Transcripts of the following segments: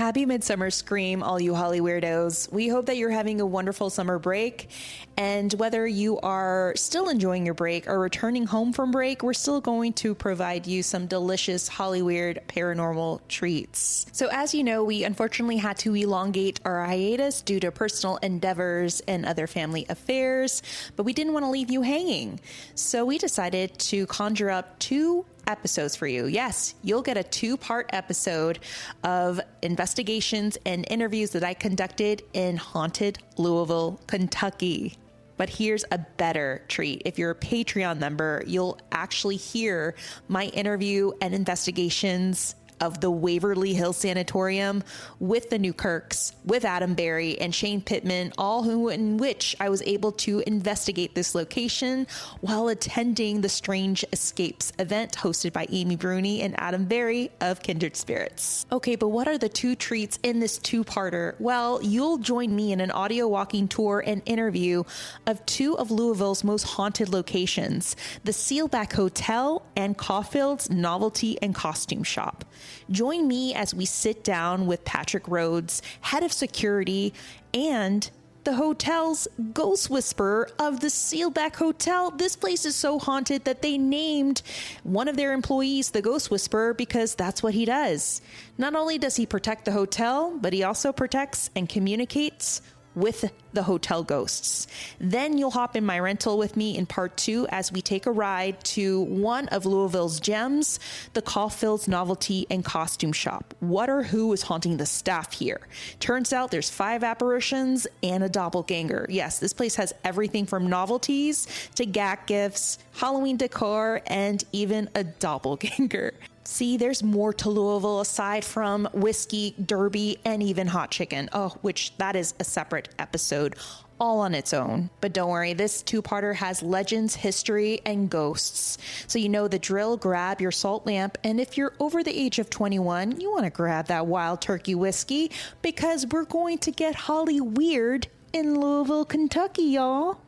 Happy Midsummer Scream, all you Hollyweirdos. We hope that you're having a wonderful summer break. And whether you are still enjoying your break or returning home from break, we're still going to provide you some delicious Hollyweird paranormal treats. So as you know, we unfortunately had to elongate our hiatus due to personal endeavors and other family affairs, but we didn't want to leave you hanging. So we decided to conjure up two episodes for you. Yes, you'll get a two-part episode of investigations and interviews that I conducted in haunted Louisville, Kentucky. But here's a better treat. If you're a Patreon member, you'll actually hear my interview and investigations of the Waverly Hills Sanatorium with the Newkirks, with Adam Berry and Shane Pittman, in which I was able to investigate this location while attending the Strange Escapes event hosted by Amy Bruni and Adam Berry of Kindred Spirits. Okay, but what are the two treats in this two-parter? Well, you'll join me in an audio walking tour and interview of two of Louisville's most haunted locations, the Seelbach Hotel and Caulfield's Novelty and Costume Shop. Join me as we sit down with Patrick Rhodes, head of security, and the hotel's ghost whisperer of the Seelbach Hotel. This place is so haunted that they named one of their employees the ghost whisperer because that's what he does. Not only does he protect the hotel, but he also protects and communicates with the hotel ghosts. Then you'll hop in my rental with me in part 2 as we take a ride to one of Louisville's gems, the Caulfield's Novelty and Costume Shop. What or who is haunting the staff here? Turns out there's 5 apparitions and a doppelganger. Yes, this place has everything from novelties to gag gifts, Halloween decor, and even a doppelganger. See, there's more to Louisville aside from whiskey, derby, and even hot chicken. Oh, which that is a separate episode all on its own. But don't worry, this two-parter has legends, history, and ghosts. So you know the drill, grab your salt lamp, and if you're over the age of 21, you want to grab that Wild Turkey whiskey because we're going to get Hollyweird in Louisville, Kentucky, y'all.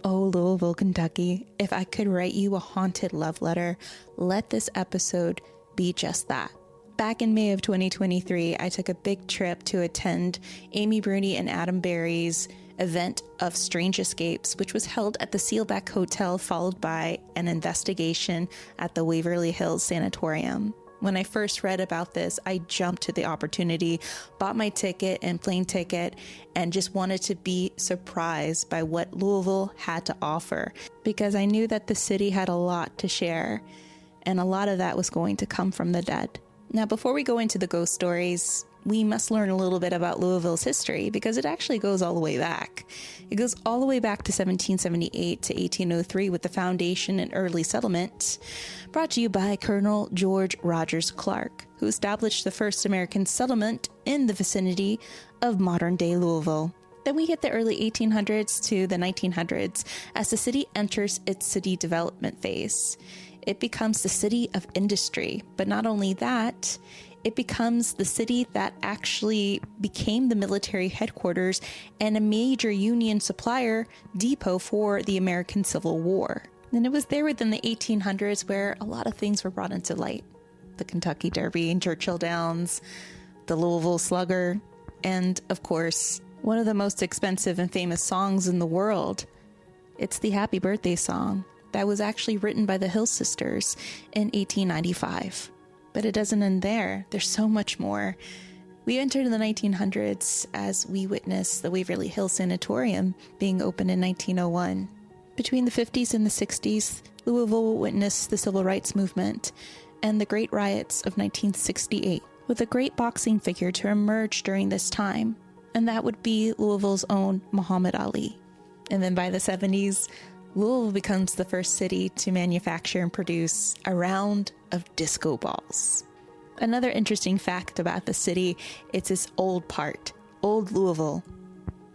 Oh, Louisville, Kentucky, if I could write you a haunted love letter, let this episode be just that. Back in May of 2023, I took a big trip to attend Amy Bruni and Adam Berry's event of Strange Escapes, which was held at the Seelbach Hotel, followed by an investigation at the Waverly Hills Sanatorium. When I first read about this, I jumped to the opportunity, bought my ticket and plane ticket, and just wanted to be surprised by what Louisville had to offer because I knew that the city had a lot to share, and a lot of that was going to come from the dead. Now, before we go into the ghost stories, we must learn a little bit about Louisville's history because it actually goes all the way back. It goes all the way back to 1778 to 1803 with the foundation and early settlement, brought to you by Colonel George Rogers Clark, who established the first American settlement in the vicinity of modern-day Louisville. Then we hit the early 1800s to the 1900s as the city enters its city development phase. It becomes the city of industry, but not only that, it becomes the city that actually became the military headquarters and a major Union supplier depot for the American Civil War. And it was there within the 1800s where a lot of things were brought into light. The Kentucky Derby and Churchill Downs, the Louisville Slugger, and of course, one of the most expensive and famous songs in the world. It's the Happy Birthday song that was actually written by the Hill Sisters in 1895. But it doesn't end there. There's so much more. We entered in the 1900s as we witnessed the Waverly Hills Sanatorium being opened in 1901. Between the 50s and the 60s, Louisville witnessed the Civil Rights Movement and the Great Riots of 1968, with a great boxing figure to emerge during this time, and that would be Louisville's own Muhammad Ali. And then by the 70s, Louisville becomes the first city to manufacture and produce a round of disco balls. Another interesting fact about the city, it's its old part, Old Louisville.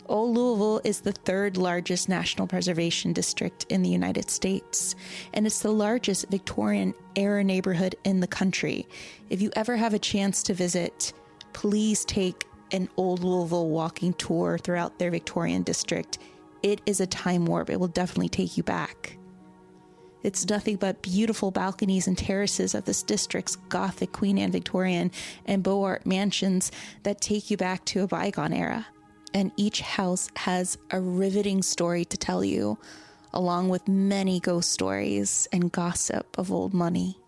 Old Louisville is the third largest national preservation district in the United States, and it's the largest Victorian-era neighborhood in the country. If you ever have a chance to visit, please take an Old Louisville walking tour throughout their Victorian district. It is a time warp. It will definitely take you back. It's nothing but beautiful balconies and terraces of this district's Gothic, Queen Anne Victorian, and Beaux Art mansions that take you back to a bygone era. And each house has a riveting story to tell you, along with many ghost stories and gossip of old money,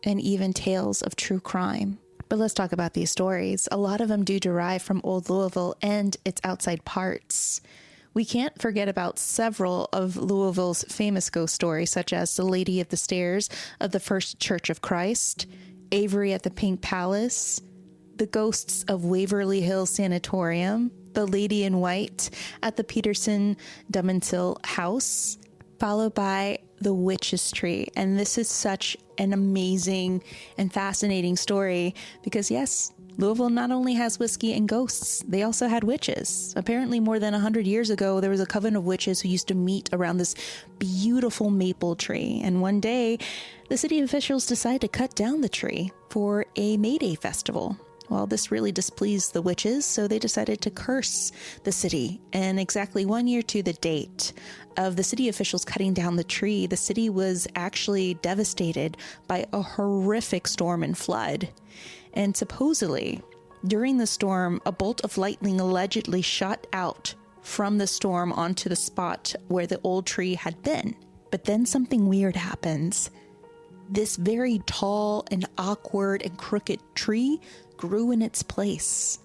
and even tales of true crime. But let's talk about these stories. A lot of them do derive from Old Louisville and its outside parts. We can't forget about several of Louisville's famous ghost stories, such as the Lady of the Stairs of the First Church of Christ, Avery at the Pink Palace, the ghosts of Waverly Hills Sanatorium, the Lady in White at the Peterson Dumensil House, followed by the Witch's Tree. And this is such an amazing and fascinating story because, yes, Louisville not only has whiskey and ghosts, they also had witches. Apparently more than 100 years ago, there was a coven of witches who used to meet around this beautiful maple tree. And one day, the city officials decided to cut down the tree for a May Day festival. Well, this really displeased the witches, so they decided to curse the city. And exactly 1 year to the date of the city officials cutting down the tree, the city was actually devastated by a horrific storm and flood. And supposedly, during the storm, a bolt of lightning allegedly shot out from the storm onto the spot where the old tree had been. But then something weird happens. This very tall and awkward and crooked tree grew in its place,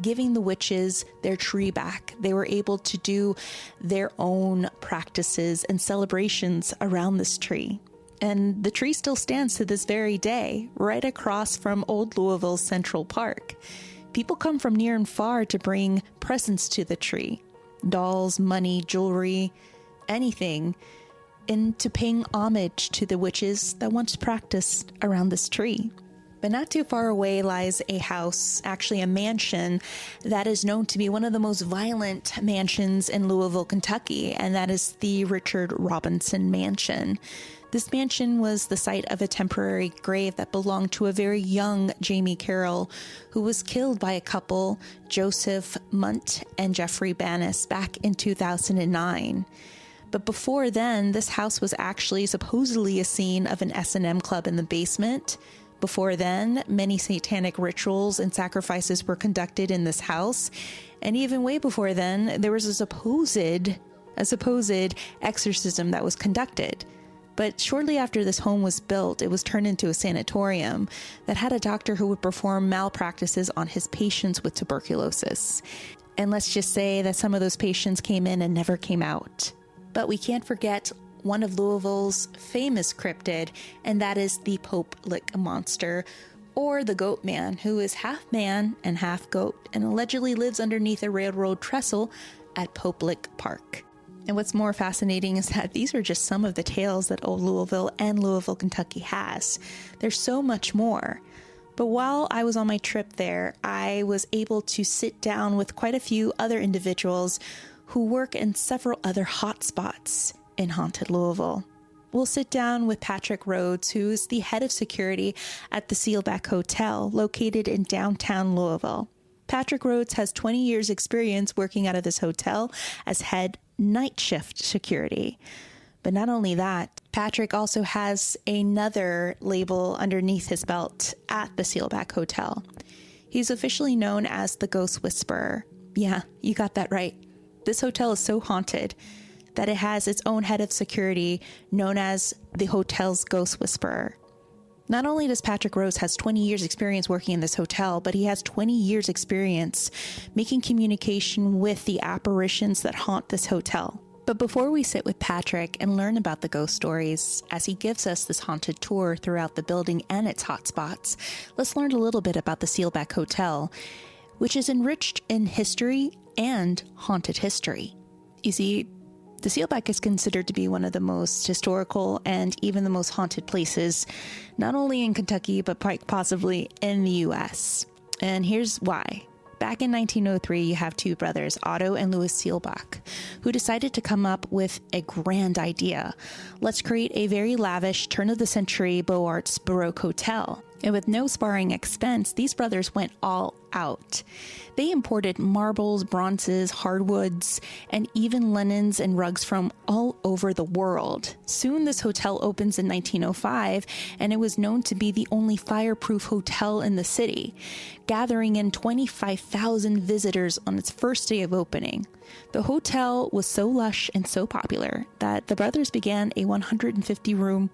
giving the witches their tree back. They were able to do their own practices and celebrations around this tree. And the tree still stands to this very day, right across from Old Louisville's Central Park. People come from near and far to bring presents to the tree, dolls, money, jewelry, anything, and to paying homage to the witches that once practiced around this tree. But not too far away lies a house, actually a mansion, that is known to be one of the most violent mansions in Louisville, Kentucky, and that is the Richard Robinson Mansion. This mansion was the site of a temporary grave that belonged to a very young Jamie Carroll, who was killed by a couple, Joseph Munt and Jeffrey Bannis, back in 2009. But before then, this house was actually supposedly a scene of an S&M club in the basement. Before then, many satanic rituals and sacrifices were conducted in this house. And even way before then, there was a supposed exorcism that was conducted. But shortly after this home was built, it was turned into a sanatorium that had a doctor who would perform malpractices on his patients with tuberculosis. And let's just say that some of those patients came in and never came out. But we can't forget one of Louisville's famous cryptid, and that is the Pope Lick Monster, or the Goat Man, who is half man and half goat, and allegedly lives underneath a railroad trestle at Pope Lick Park. And what's more fascinating is that these are just some of the tales that Old Louisville and Louisville, Kentucky has. There's so much more. But while I was on my trip there, I was able to sit down with quite a few other individuals who work in several other hotspots in haunted Louisville. We'll sit down with Patrick Rhodes, who is the head of security at the Seelbach Hotel, located in downtown Louisville. Patrick Rhodes has 20 years experience working out of this hotel as head night shift security. But not only that, Patrick also has another label underneath his belt at the Seelbach Hotel. He's officially known as the Ghost Whisperer. Yeah, you got that right. This hotel is so haunted that it has its own head of security known as the hotel's Ghost Whisperer. Not only does Patrick Rhodes has 20 years experience working in this hotel, but he has 20 years experience making communication with the apparitions that haunt this hotel. But before we sit with Patrick and learn about the ghost stories, as he gives us this haunted tour throughout the building and its hotspots, let's learn a little bit about the Seelbach Hotel, which is enriched in history and haunted history. You see, The Seelbach is considered to be one of the most historical and even the most haunted places, not only in Kentucky, but quite possibly in the U.S. And here's why. Back in 1903, you have two brothers, Otto and Louis Seelbach, who decided to come up with a grand idea. Let's create a very lavish, turn-of-the-century Beaux Arts Baroque hotel. And with no sparring expense, these brothers went all out. They imported marbles, bronzes, hardwoods, and even linens and rugs from all over the world. Soon this hotel opens in 1905, and it was known to be the only fireproof hotel in the city, gathering in 25,000 visitors on its first day of opening. The hotel was so lush and so popular that the brothers began a 150-room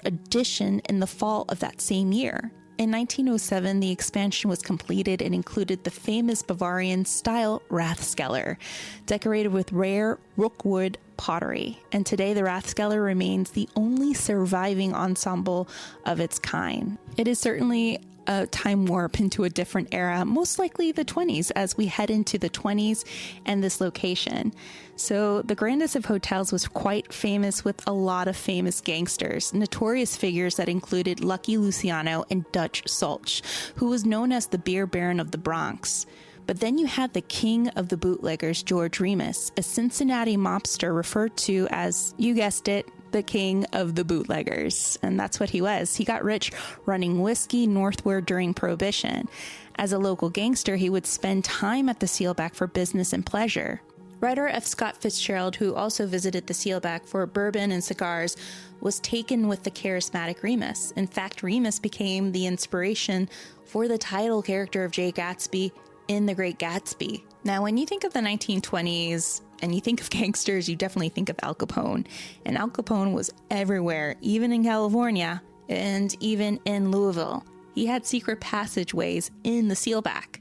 addition in the fall of that same year. In 1907, the expansion was completed and included the famous Bavarian-style Rathskellar, decorated with rare rookwood pottery. And today, the Rathskellar remains the only surviving ensemble of its kind. It is certainly a time warp into a different era, most likely the 20s, as we head into the 20s and this location. So the grandest of hotels was quite famous, with a lot of famous gangsters, notorious figures that included Lucky Luciano and Dutch Sulch, who was known as the beer baron of the Bronx. But then you had the king of the bootleggers, George Remus, a Cincinnati mobster referred to as, you guessed it, the king of the bootleggers. And that's what he was. He got rich running whiskey northward during Prohibition. As a local gangster, he would spend time at the Seelbach for business and pleasure. Writer F. Scott Fitzgerald, who also visited the Seelbach for bourbon and cigars, was taken with the charismatic Remus. In fact, Remus became the inspiration for the title character of Jay Gatsby in The Great Gatsby. Now, when you think of the 1920s and you think of gangsters, you definitely think of Al Capone. And Al Capone was everywhere, even in California and even in Louisville. He had secret passageways in the Seelbach.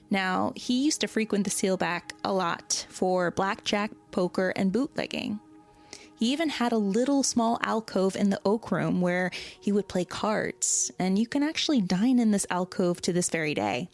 Now, he used to frequent the Seelbach a lot for blackjack, poker, and bootlegging. He even had a little small alcove in the Oak Room where he would play cards, and you can actually dine in this alcove to this very day.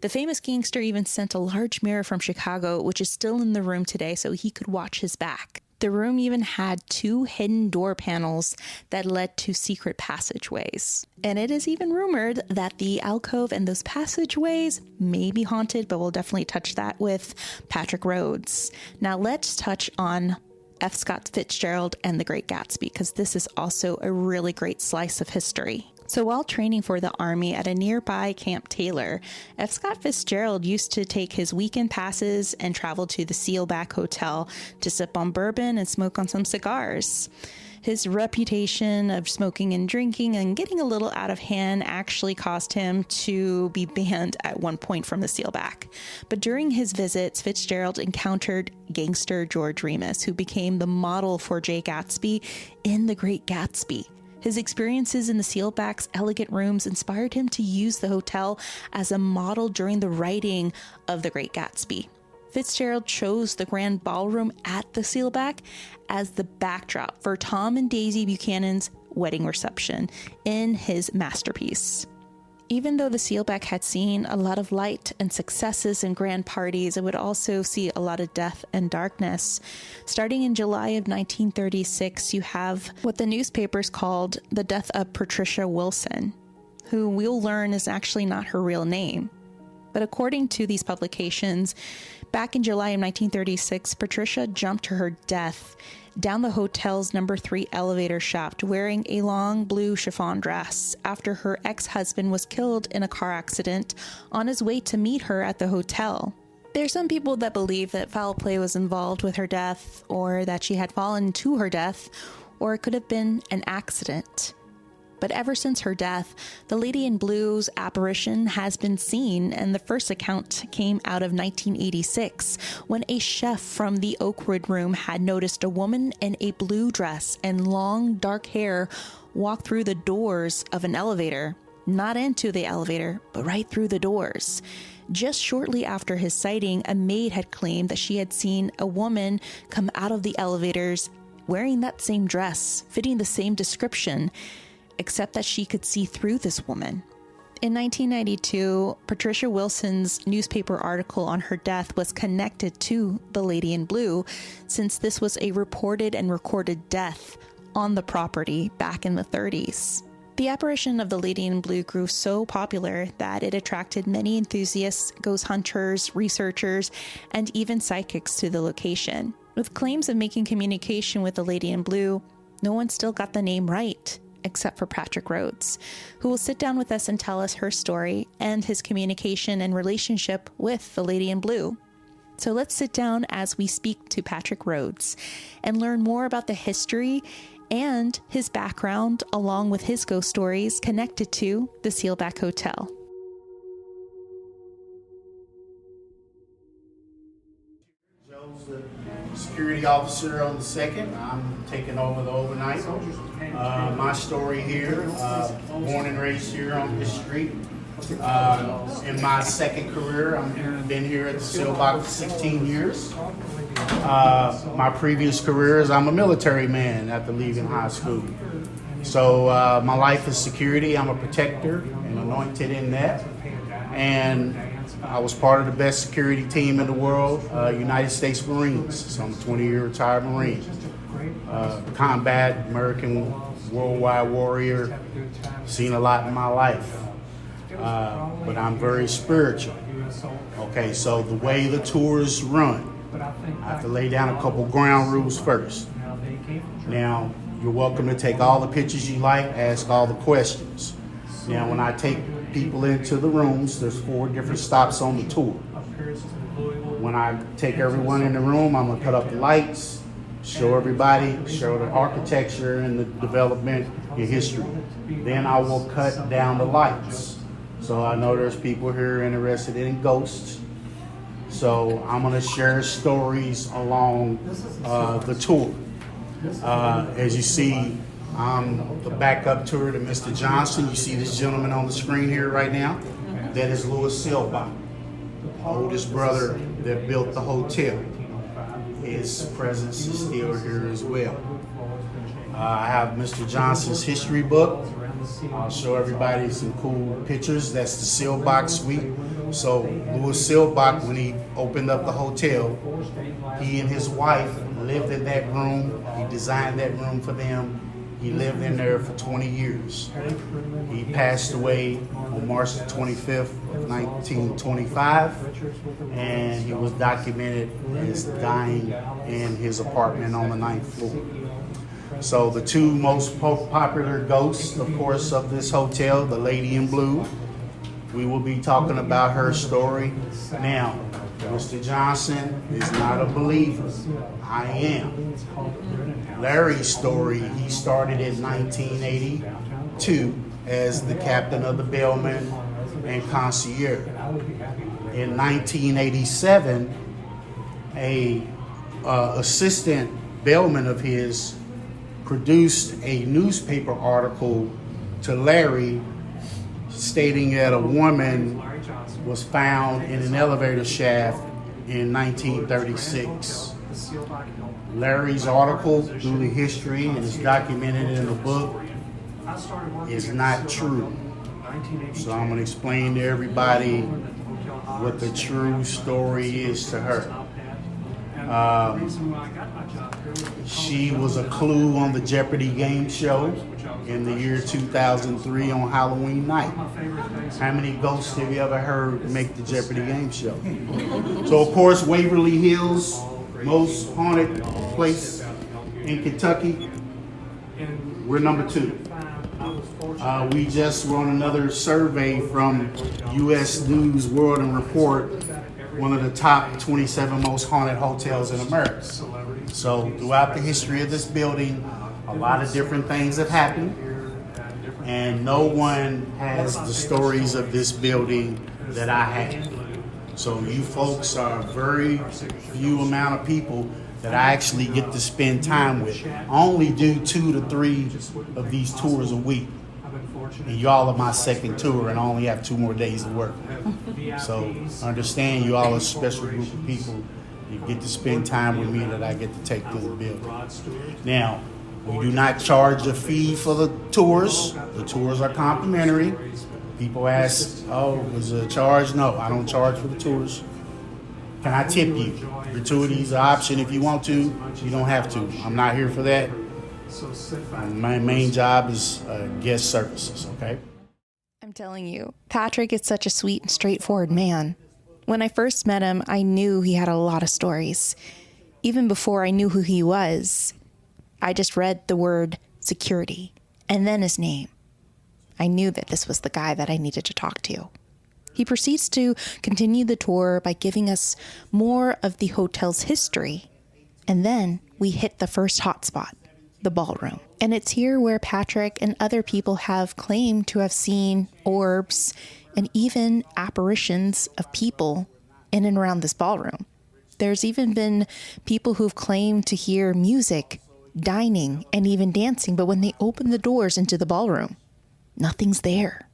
The famous gangster even sent a large mirror from Chicago, which is still in the room today, so he could watch his back. The room even had 2 hidden door panels that led to secret passageways. And it is even rumored that the alcove and those passageways may be haunted, but we'll definitely touch that with Patrick Rhodes. Now let's touch on F. Scott Fitzgerald and The Great Gatsby, because this is also a really great slice of history. So while training for the Army at a nearby Camp Taylor, F. Scott Fitzgerald used to take his weekend passes and travel to the Seelbach Hotel to sip on bourbon and smoke on some cigars. His reputation of smoking and drinking and getting a little out of hand actually caused him to be banned at one point from the Seelbach. But during his visits, Fitzgerald encountered gangster George Remus, who became the model for Jay Gatsby in The Great Gatsby. His experiences in the Seelbach's elegant rooms inspired him to use the hotel as a model during the writing of The Great Gatsby. Fitzgerald chose the Grand Ballroom at the Seelbach as the backdrop for Tom and Daisy Buchanan's wedding reception in his masterpiece. Even though the Seelbach had seen a lot of light and successes and grand parties, it would also see a lot of death and darkness. Starting in July of 1936, you have what the newspapers called the death of Patricia Wilson, who we'll learn is actually not her real name. But according to these publications, back in July of 1936, Patricia jumped to her death down the hotel's number 3 elevator shaft wearing a long blue chiffon dress after her ex-husband was killed in a car accident on his way to meet her at the hotel. There are some people that believe that foul play was involved with her death, or that she had fallen to her death, or it could have been an accident. But ever since her death, the Lady in Blue's apparition has been seen, and the first account came out of 1986, when a chef from the Oakwood Room had noticed a woman in a blue dress and long dark hair walk through the doors of an elevator. Not into the elevator, but right through the doors. Just shortly after his sighting, a maid had claimed that she had seen a woman come out of the elevators wearing that same dress, fitting the same description, except that she could see through this woman. In 1992, Patricia Wilson's newspaper article on her death was connected to the Lady in Blue, since this was a reported and recorded death on the property back in the 30s. The apparition of the Lady in Blue grew so popular that it attracted many enthusiasts, ghost hunters, researchers, and even psychics to the location. With claims of making communication with the Lady in Blue, no one still got the name right, except for Patrick Rhodes, who will sit down with us and tell us her story and his communication and relationship with the Lady in Blue. So let's sit down as we speak to Patrick Rhodes and learn more about the history and his background, along with his ghost stories connected to the Seelbach Hotel. Joe's the security officer on the second. I'm taking over the overnight. My story here, born and raised here on this street. In my second career, I've been here at the Seelbach for 16 years. My previous career is I'm a military man after leaving high school. So my life is security. I'm a protector and anointed in that. And I was part of the best security team in the world, United States Marines. So I'm a 20-year retired Marine. Combat, American worldwide warrior. Seen a lot in my life. But I'm very spiritual. Okay, so the way the tours run, I have to lay down a couple ground rules first. Now, you're welcome to take all the pictures you like, ask all the questions. Now, when I take people into the rooms, there's 4 different stops on the tour. When I take everyone in the room, I'm gonna cut up the lights, show everybody, show the architecture and the development and history. Then I will cut down the lights. So I know there's people here interested in ghosts. So I'm gonna share stories along the tour. As you see, I'm the backup tour to Mr. Johnson. You see this gentleman on the screen here right now? That is Louis Seelbach, oldest brother that built the hotel. His presence is still here as well. I have Mr. Johnson's history book. I'll show everybody some cool pictures. That's the Seelbach suite. So Louis Seelbach, when he opened up the hotel, he and his wife lived in that room. He designed that room for them. He lived in there for 20 years. He passed away on March the 25th of 1925, and he was documented as dying in his apartment on the 9th floor. So the 2 most popular ghosts, of course, of this hotel, the Lady in Blue. We will be talking about her story. Now, Mr. Johnson is not a believer. I am. Larry's story, he started in 1982 as the captain of the bellman and concierge. In 1987, a assistant bellman of his produced a newspaper article to Larry stating that a woman was found in an elevator shaft in 1936. Larry's article, through the history and is documented in the book, is not true. So I'm going to explain to everybody what the true story is to her. She was a clue on the Jeopardy game show in the year 2003 on Halloween night. How many ghosts have you ever heard make the Jeopardy game show? So of course, Waverly Hills, most haunted place in Kentucky, we're number 2. We just run another survey from U.S. News World and Report, one of the top 27 most haunted hotels in America. So throughout the history of this building, a lot of different things have happened, and no one has the stories of this building that I have. So you folks are a very few amount of people that I actually get to spend time with. I only do 2 to 3 of these tours a week. And y'all are my second tour, and I only have 2 more days to work. So understand, you all are a special group of people. You get to spend time with me that I get to take to the building. Now, we do not charge a fee for the tours. The tours are complimentary. People ask, oh, was it a charge? No, I don't charge for the tours. Can I tip you? Gratuity is an option if you want to. You don't have to. I'm not here for that. My main job is guest services, okay? I'm telling you, Patrick is such a sweet and straightforward man. When I first met him, I knew he had a lot of stories. Even before I knew who he was, I just read the word security and then his name. I knew that this was the guy that I needed to talk to. He proceeds to continue the tour by giving us more of the hotel's history. And then we hit the first hotspot, the ballroom. And it's here where Patrick and other people have claimed to have seen orbs and even apparitions of people in and around this ballroom. There's even been people who've claimed to hear music, dining, and even dancing, but when they open the doors into the ballroom, nothing's there.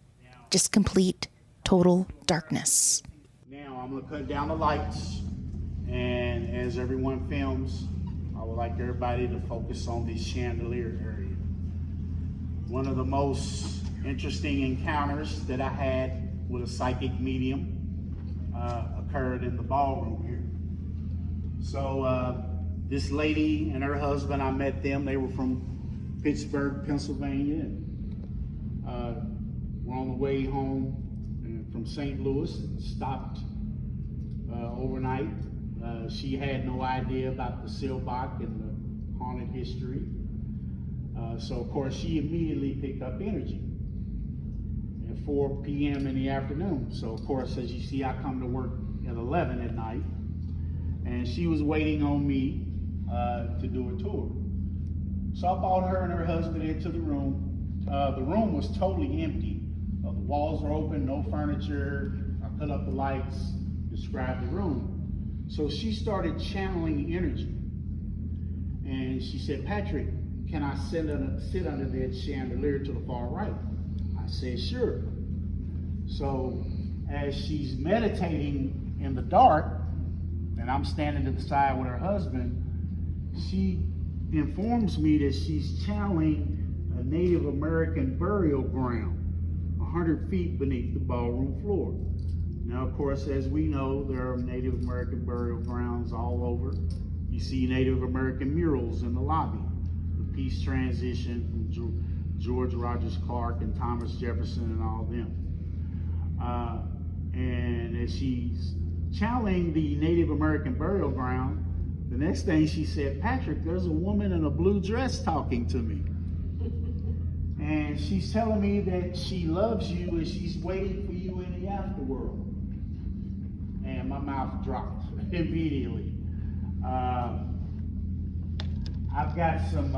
Just complete, total darkness. Now I'm going to cut down the lights, and as everyone films, I would like everybody to focus on this chandelier area. One of the most interesting encounters that I had with a psychic medium occurred in the ballroom here. So this lady and her husband, I met them. They were from Pittsburgh, Pennsylvania, and were on the way home from St. Louis and stopped overnight. She had no idea about the Seelbach and the haunted history. So of course she immediately picked up energy at 4 p.m. in the afternoon. So of course, as you see, I come to work at 11 at night, and she was waiting on me to do a tour. So I brought her and her husband into the room. The room was totally empty. The walls were open, no furniture. I put up the lights, described the room. So she started channeling energy. And she said, Patrick, can I sit under that chandelier to the far right? I said, sure. So as she's meditating in the dark, and I'm standing to the side with her husband, she informs me that she's channeling a Native American burial ground 100 feet beneath the ballroom floor. Now, of course, as we know, there are Native American burial grounds all over. You see Native American murals in the lobby. The peace transition from George Rogers Clark and Thomas Jefferson and all them. And as she's channeling the Native American burial ground, the next thing she said, Patrick, there's a woman in a blue dress talking to me. And she's telling me that she loves you and she's waiting for you in the afterworld. And my mouth dropped immediately. I've got some,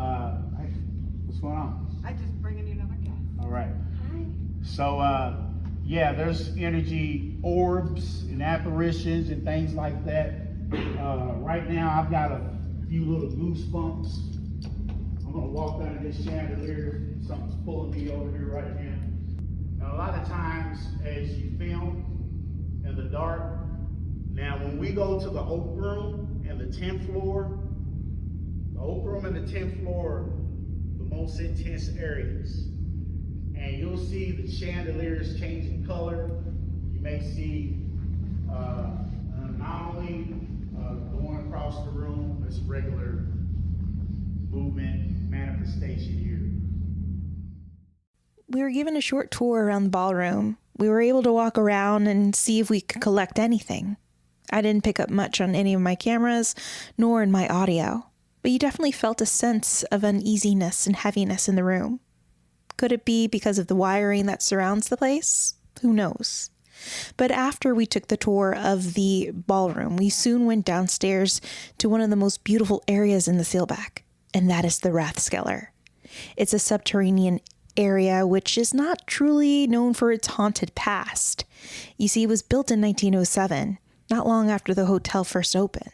what's going on? I just bringing you another guest. All right. Hi. So, yeah, there's energy orbs and apparitions and things like that. Right now, I've got a few little goosebumps. I'm going to walk under this chandelier. Something's pulling me over here right now. Now, a lot of times, as you film in the dark, now when we go to the oak room and the 10th floor, the oak room and the 10th floor are the most intense areas. And you'll see the chandeliers changing color. You may see an anomaly going across the room. It's regular movement, manifestation here. We were given a short tour around the ballroom. We were able to walk around and see if we could collect anything. I didn't pick up much on any of my cameras, nor in my audio, but you definitely felt a sense of uneasiness and heaviness in the room. Could it be because of the wiring that surrounds the place? Who knows? But after we took the tour of the ballroom, we soon went downstairs to one of the most beautiful areas in the Seelbach, and that is the Rathskellar. It's a subterranean area which is not truly known for its haunted past. You see, it was built in 1907, not long after the hotel first opened.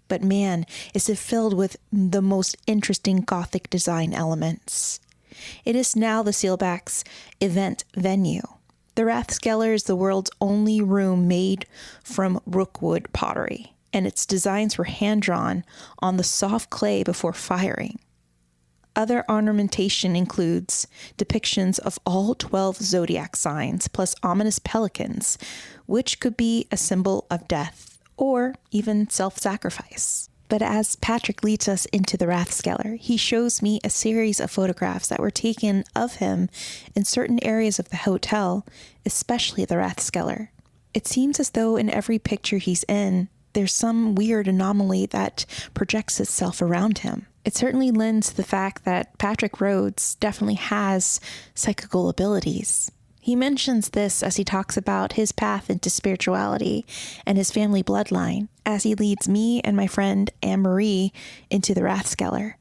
But man, is it filled with the most interesting Gothic design elements. It is now the Seelbach's event venue. The Rathskellar is the world's only room made from rookwood pottery, and its designs were hand-drawn on the soft clay before firing. Other ornamentation includes depictions of all 12 zodiac signs, plus ominous pelicans, which could be a symbol of death or even self-sacrifice. But as Patrick leads us into the Rathskellar, he shows me a series of photographs that were taken of him in certain areas of the hotel, especially the Rathskellar. It seems as though in every picture he's in, there's some weird anomaly that projects itself around him. It certainly lends to the fact that Patrick Rhodes definitely has psychical abilities. He mentions this as he talks about his path into spirituality and his family bloodline, as he leads me and my friend Anne-Marie into the Rathskellar.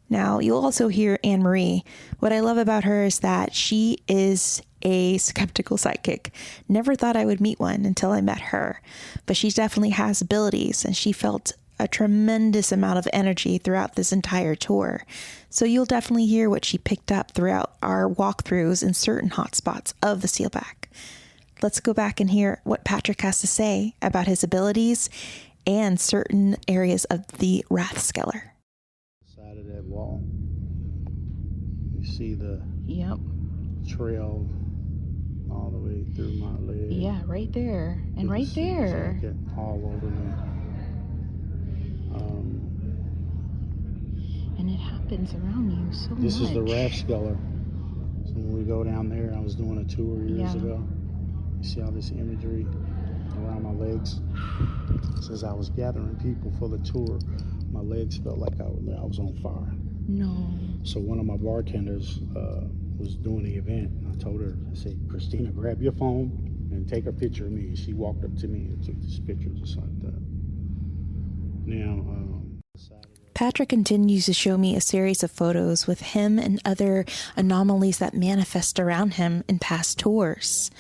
Now, you'll also hear Anne-Marie. What I love about her is that she is a skeptical psychic. Never thought I would meet one until I met her, but she definitely has abilities, and she felt a tremendous amount of energy throughout this entire tour. So you'll definitely hear what she picked up throughout our walkthroughs in certain hotspots of the Seelbach. Let's go back and hear what Patrick has to say about his abilities and certain areas of the Rathskellar. Side of that wall, you see the trail all the way through my leg. Yeah, right there. And right there. All over me. And it happens around you so much. This is the Rathskellar. So when we go down there, I was doing a tour years ago. You see all this imagery around my legs. Since I was gathering people for the tour, my legs felt like I was on fire. No. So one of my bartenders was doing the event. And I told her, I said, Christina, grab your phone and take a picture of me. And she walked up to me and took this picture just like that. Now, Patrick continues to show me a series of photos with him and other anomalies that manifest around him in past tours.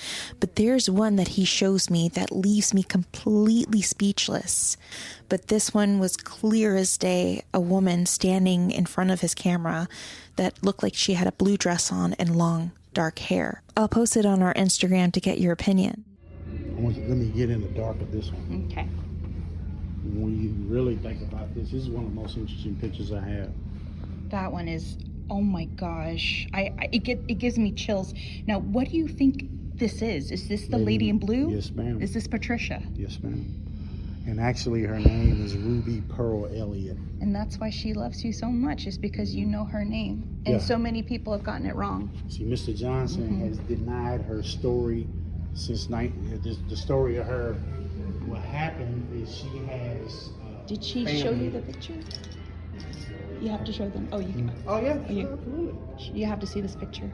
But there's one that he shows me that leaves me completely speechless. But this one was clear as day, a woman standing in front of his camera that looked like she had a blue dress on and long, dark hair. I'll post it on our Instagram to get your opinion. Let me get in the dark of this one. Okay. When you really think about this is one of the most interesting pictures I have. That one is, oh my gosh. It gives me chills. Now, what do you think this is? Is this the lady in blue? Yes, ma'am. Is this Patricia? Yes, ma'am. And actually her name is Ruby Pearl Elliott. And that's why she loves you so much, is because you know her name. And so many people have gotten it wrong. See, Mr. Johnson has denied her story since the story of her. What happened is she has Did she family. show you the picture? You have to show them. Oh, you can. Oh, yeah. Absolutely. You have to see this picture.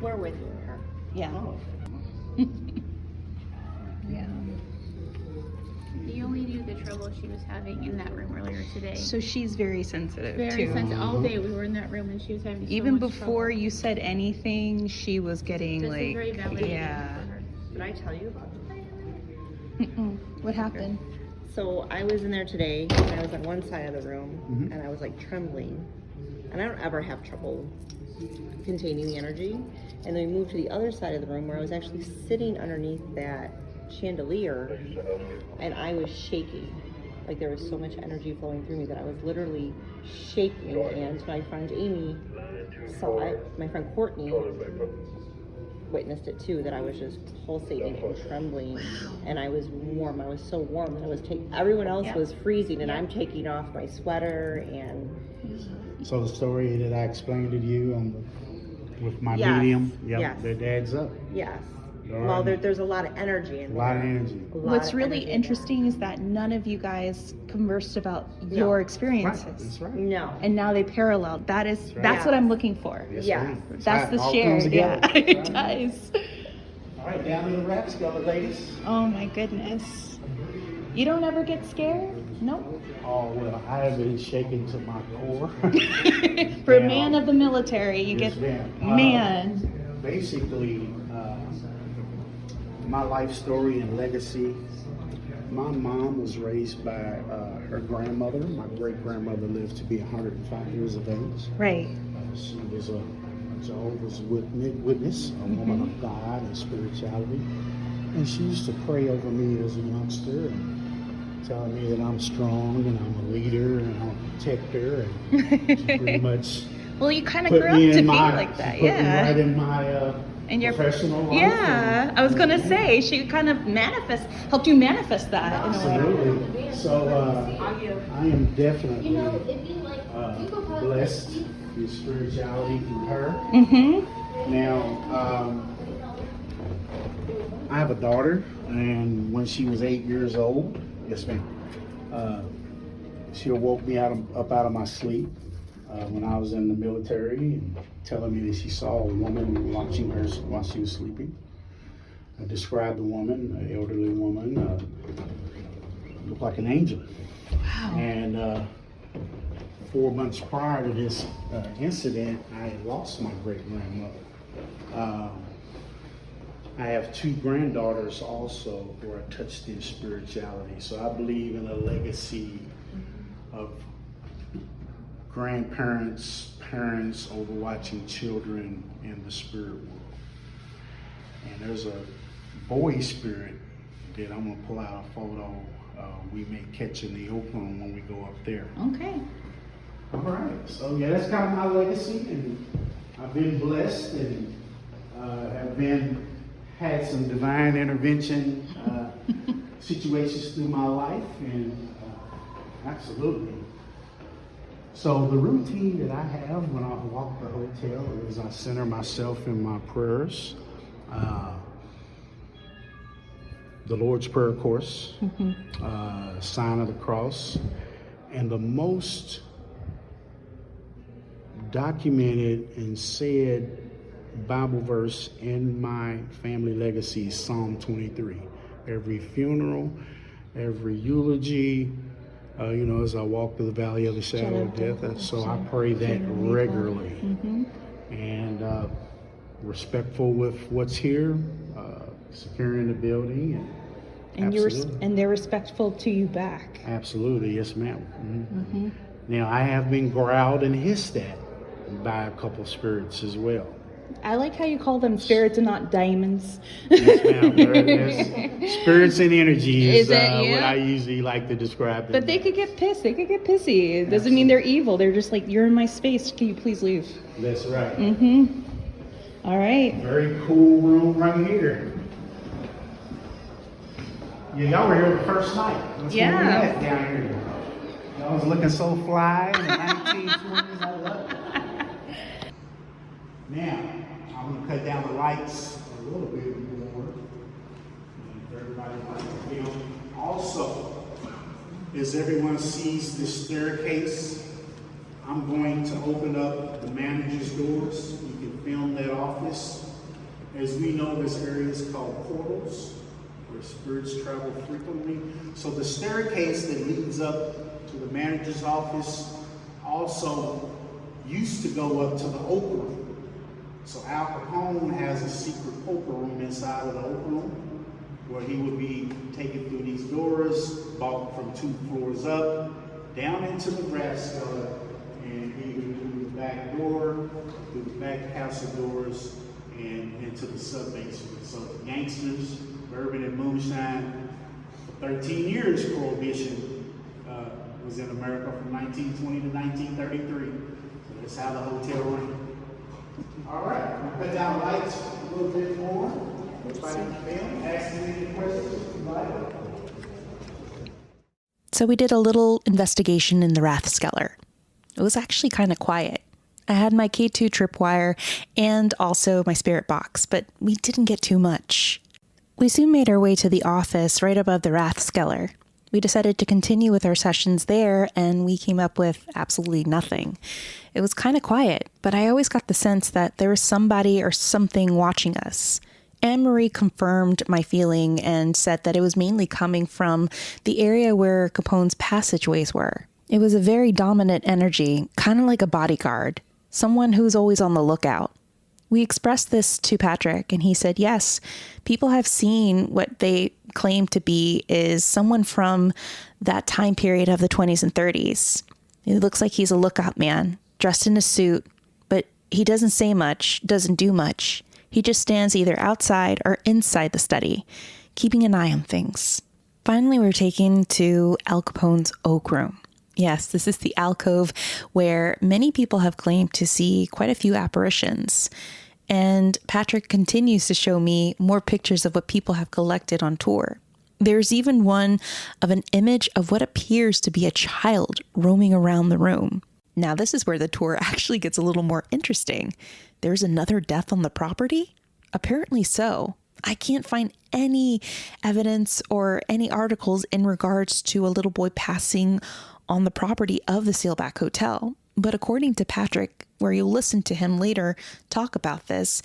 We're with her. Yeah. Oh. Yeah. You only knew the trouble she was having in that room earlier today. So she's very sensitive Very too. sensitive. All day we were in that room and she was having so Even much before trouble. you said anything, she was getting This like, is very validating yeah. for her. Did I tell you about it? What happened? So I was in there today, and I was on one side of the room, and I was like trembling. And I don't ever have trouble containing the energy. And then we moved to the other side of the room where I was actually sitting underneath that chandelier, and I was shaking. Like there was so much energy flowing through me that I was literally shaking. And my friend Amy saw it. My friend Courtney witnessed it too, that I was just pulsating and trembling, and I was warm. I was so warm that I was everyone else was freezing, and I'm taking off my sweater. And So the story that I explained to you with my Yes. medium, Yes. that adds up. yes, All well, right. there's a lot of energy in A there. lot of energy. A lot What's of really energy in interesting is that none of you guys conversed about your Right, experiences. that's right. there. No. And now they paralleled. That's right. what I'm looking for. Yes, Yeah. ma'am. That's the All shared. comes Yeah, together. it does. All right, down to the Rathskellar, ladies. Oh my goodness. You don't ever get scared? Nope. Oh, well, I have been shaken to my core. For a Yeah. man of the military, you Yes, get, ma'am. man. Basically, my life story and legacy. My mom was raised by her grandmother. My great-grandmother lived to be 105 years of age. Right. She was a Jehovah's Witness, a woman of God and spirituality. And she used to pray over me as a youngster and telling me that I'm strong and I'm a leader and I'm a protector. And she pretty much Well, you kind of put grew up me to in be my, like that, put me yeah. right in my And your professional life. Yeah, I was gonna say she kind of helped you manifest that in a way. Absolutely. So I am definitely blessed with spirituality through her. Mm-hmm. Now, I have a daughter, and when she was 8 years old, yes ma'am, she awoke me up out of my sleep when I was in the military, and telling me that she saw a woman watching her while she was sleeping. I described the woman, an elderly woman, looked like an angel. Wow. And 4 months prior to this incident, I had lost my great-grandmother. I have 2 granddaughters also who are touched in spirituality. So I believe in a legacy of grandparents, parents overwatching children in the spirit world. And there's a boy spirit that I'm gonna pull out a photo we may catch in the oak room when we go up there. Okay. All right, so yeah, that's kind of my legacy, and I've been blessed and had some divine intervention situations through my life, and absolutely. So the routine that I have when I walk the hotel is I center myself in my prayers. The Lord's Prayer, of course, sign of the cross, and the most documented and said Bible verse in my family legacy is Psalm 23. Every funeral, every eulogy, as I walk through the valley of the shadow of death, so I pray that regularly. And respectful with what's here, securing the building, And they're respectful to you back. Absolutely, yes, ma'am. Now, I have been growled and hissed at by a couple spirits as well. I like how you call them spirits and not demons. Yes, ma'am. There's spirits and energy is Is it, yeah? what I usually like to describe them. But they could get pissed. They could get pissy. It doesn't mean they're evil. They're just like, you're in my space. Can you please leave? That's right. All right. Very cool room right here. Yeah, y'all were here the first night. That's Yeah. when we met down here. Y'all was looking so fly in the 1920s. I love it. Now, I'm going to cut down the lights a little bit more. And for everybody to film. Also, as everyone sees this staircase, I'm going to open up the manager's doors. You can film that office. As we know, this area is called portals, where spirits travel frequently. So the staircase that leads up to the manager's office also used to go up to the oak room. So Al Capone has a secret poker room inside of the oak room where he would be taken through these doors, walk from 2 floors up, down into the Rathskellar, and he would do the back door, through the back castle doors, and into the sub-basement. So gangsters, bourbon and moonshine. For 13 years, Prohibition was in America from 1920 to 1933. So that's how the hotel ran. All right, we'll put down the lights a little bit more. Everybody can film, ask me any questions if you like. So we did a little investigation in the Rathskellar. It was actually kind of quiet. I had my K2 tripwire and also my spirit box, but we didn't get too much. We soon made our way to the office right above the Rathskellar. We decided to continue with our sessions there, and we came up with absolutely nothing. It was kind of quiet, but I always got the sense that there was somebody or something watching us. Anne-Marie confirmed my feeling and said that it was mainly coming from the area where Capone's passageways were. It was a very dominant energy, kind of like a bodyguard, someone who's always on the lookout. We expressed this to Patrick, and he said, yes, people have seen what they claim to be is someone from that time period of the 20s and 30s. It looks like he's a lookout man, dressed in a suit, but he doesn't say much, doesn't do much. He just stands either outside or inside the study, keeping an eye on things. Finally, we're taken to Al Capone's oak room. Yes, this is the alcove where many people have claimed to see quite a few apparitions. And Patrick continues to show me more pictures of what people have collected on tour. There's even one of an image of what appears to be a child roaming around the room. Now, this is where the tour actually gets a little more interesting. There's another death on the property? Apparently so. I can't find any evidence or any articles in regards to a little boy passing on the property of the Seelbach Hotel. But according to Patrick, where you'll listen to him later talk about this,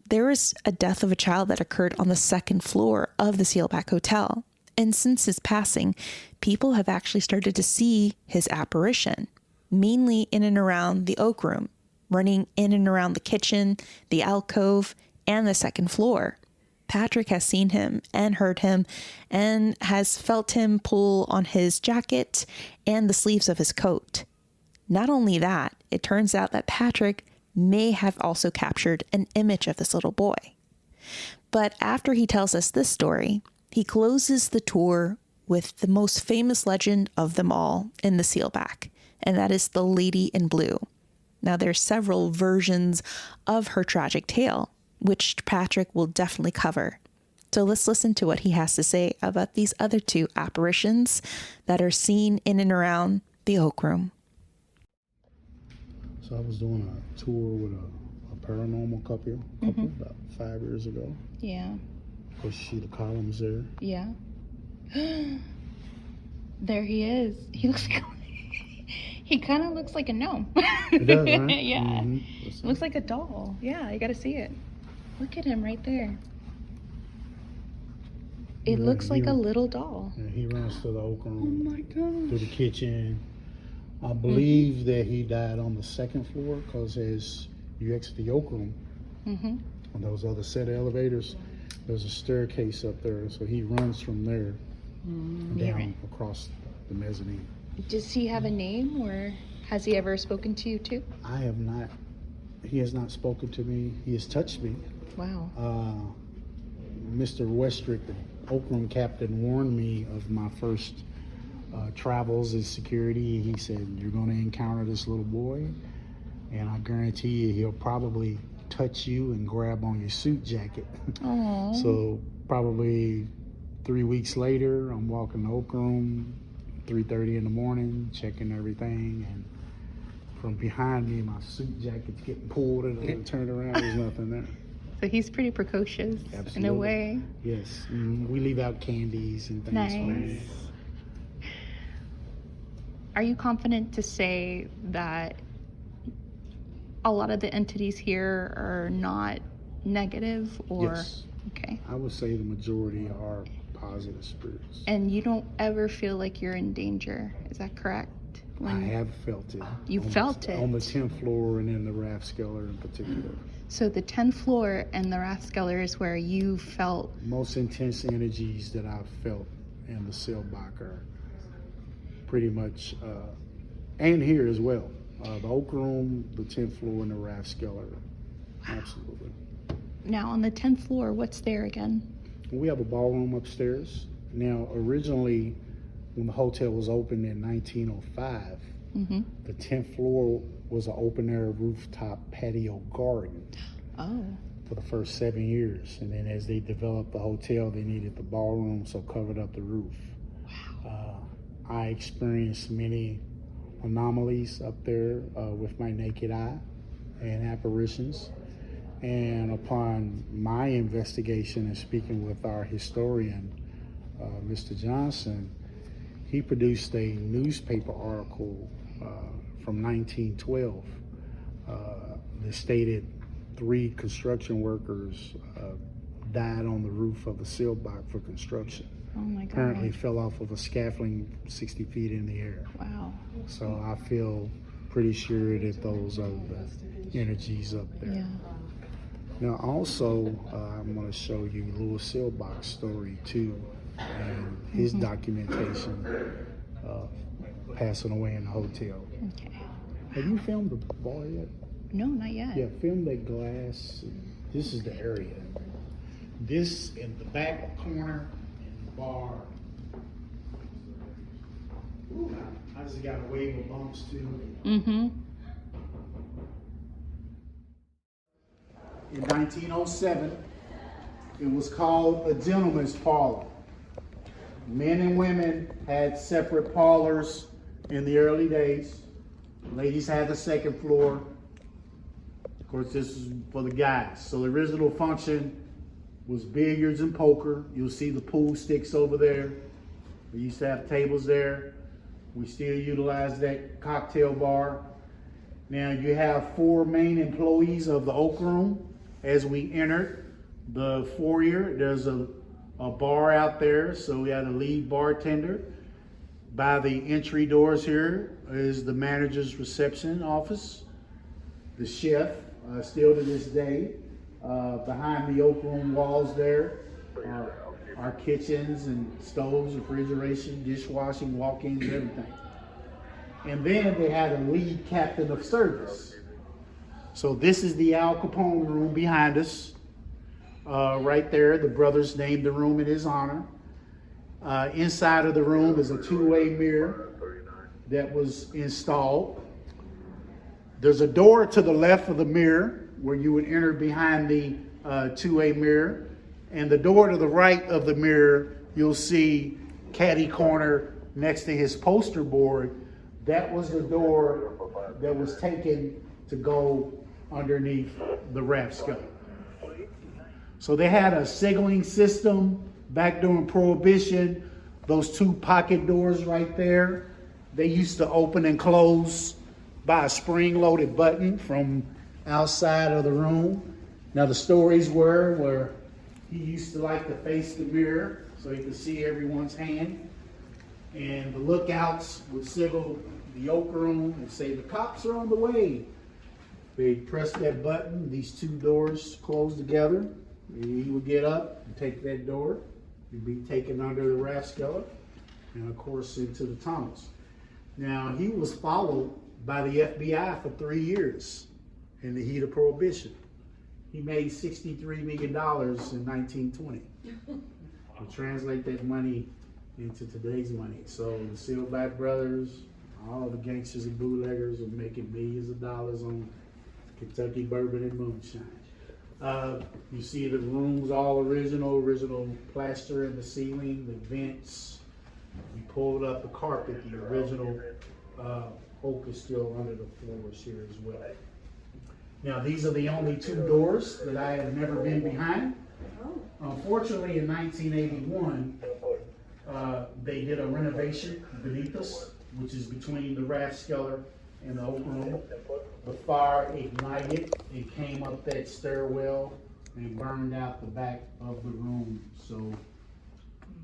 there is a death of a child that occurred on the second floor of the Seelbach Hotel. And since his passing, people have actually started to see his apparition, mainly in and around the Oak Room, running in and around the kitchen, the alcove, and the second floor. Patrick has seen him and heard him and has felt him pull on his jacket and the sleeves of his coat. Not only that, it turns out that Patrick may have also captured an image of this little boy. But after he tells us this story, he closes the tour with the most famous legend of them all in the Seelbach, and that is the Lady in Blue. Now, there's several versions of her tragic tale, which Patrick will definitely cover. So let's listen to what he has to say about these other two apparitions that are seen in and around the Oak Room. So I was doing a tour with a paranormal couple about 5 years ago. Yeah. Of course, you see the columns there. Yeah. There he is. He looks he kind of looks like a gnome. It does, right? Yeah. Mm-hmm. Looks like a doll. Yeah, you got to see it. Look at him right there. It looks like a little doll. Yeah, he runs to the Oak Room. Oh my gosh. To the kitchen. I believe that he died on the second floor because as you exit the Oak Room, on those other set of elevators, there's a staircase up there. So he runs from there down across the mezzanine. Does he have a name, or has he ever spoken to you too? I have not. He has not spoken to me. He has touched me. Wow. Mr. Westrick, the Oak Room captain, warned me of my first travels as security. He said, you're going to encounter this little boy, and I guarantee you he'll probably touch you and grab on your suit jacket. Aww. So probably 3 weeks later, I'm walking the Oak Room, 3:30 in the morning, checking everything, and from behind me, my suit jacket's getting pulled, and I turn around, there's nothing there. So he's pretty precocious. Absolutely. In a way. Yes. We leave out candies and things. Nice. Are you confident to say that a lot of the entities here are not negative, or? Yes. Okay. I would say the majority are positive spirits. And you don't ever feel like you're in danger, is that correct? I have felt it. You felt it? On the 10th floor and in the Rathskellar in particular. So the 10th floor and the Rathskellar is where you felt... Most intense energies that I've felt in the Seelbach are pretty much, and here as well. The Oak Room, the 10th floor, and the Rathskellar. Absolutely. Now on the 10th floor, what's there again? We have a ballroom upstairs. Now, originally, when the hotel was opened in 1905, the 10th floor was an open-air rooftop patio garden for the first 7 years. And then as they developed the hotel, they needed the ballroom, so covered up the roof. Wow. I experienced many anomalies up there with my naked eye and apparitions. And upon my investigation and speaking with our historian, Mr. Johnson, he produced a newspaper article from 1912 that stated 3 construction workers died on the roof of the Seelbach for construction. Oh my God. Apparently fell off of a scaffolding 60 feet in the air. Wow. So I feel pretty sure that those are the energies up there. Yeah. Now also, I'm going to show you Louis Seelbach's story too, and his documentation passing away in the hotel. Okay. Have you filmed the bar yet? No, not yet. Yeah, film that glass. This is the area. This in the back corner in the bar I just got a wave of bumps too. Mm-hmm. In 1907, it was called a gentleman's parlor. Men and women had separate parlors in the early days. Ladies had the second floor. Of course, this is for the guys. So the original function was billiards and poker. You'll see the pool sticks over there. We used to have tables there. We still utilize that cocktail bar. Now you have 4 main employees of the Oak Room. As we entered the foyer, there's a bar out there, so we had a lead bartender. By the entry doors here is the manager's reception office. The chef, still to this day, behind the Oak Room walls there are kitchens and stoves, refrigeration, dishwashing, walk-ins, everything. And then they had a lead captain of service. So this is the Al Capone room behind us. Right there, the brothers named the room in his honor. Inside of the room is a 2-way mirror that was installed. There's a door to the left of the mirror where you would enter behind the 2-way mirror. And the door to the right of the mirror, you'll see caddy corner next to his poster board. That was the door that was taken to go underneath the Rathskellar. So they had a signaling system back during Prohibition. Those 2 pocket doors right there, they used to open and close by a spring-loaded button from outside of the room. Now the stories were where he used to like to face the mirror so he could see everyone's hand. And the lookouts would signal the Oak Room and say, the cops are on the way. They'd press that button, these 2 doors close together. He would get up and take that door. He'd be taken under the Rathskellar and of course into the tunnels. Now he was followed by the FBI for 3 years in the heat of Prohibition. He made $63 million in 1920. To translate that money into today's money. So the Seelbach brothers, all the gangsters and bootleggers are making millions of dollars on Kentucky bourbon and moonshine. You see the rooms all original plaster in the ceiling, the vents. We pulled up the carpet, the original oak is still under the floors here as well. Now these are the only 2 doors that I have never been behind. Unfortunately in 1981, they did a renovation beneath us, which is between the Rathskellar and the Oak Room. The fire ignited and came up that stairwell and burned out the back of the room. So,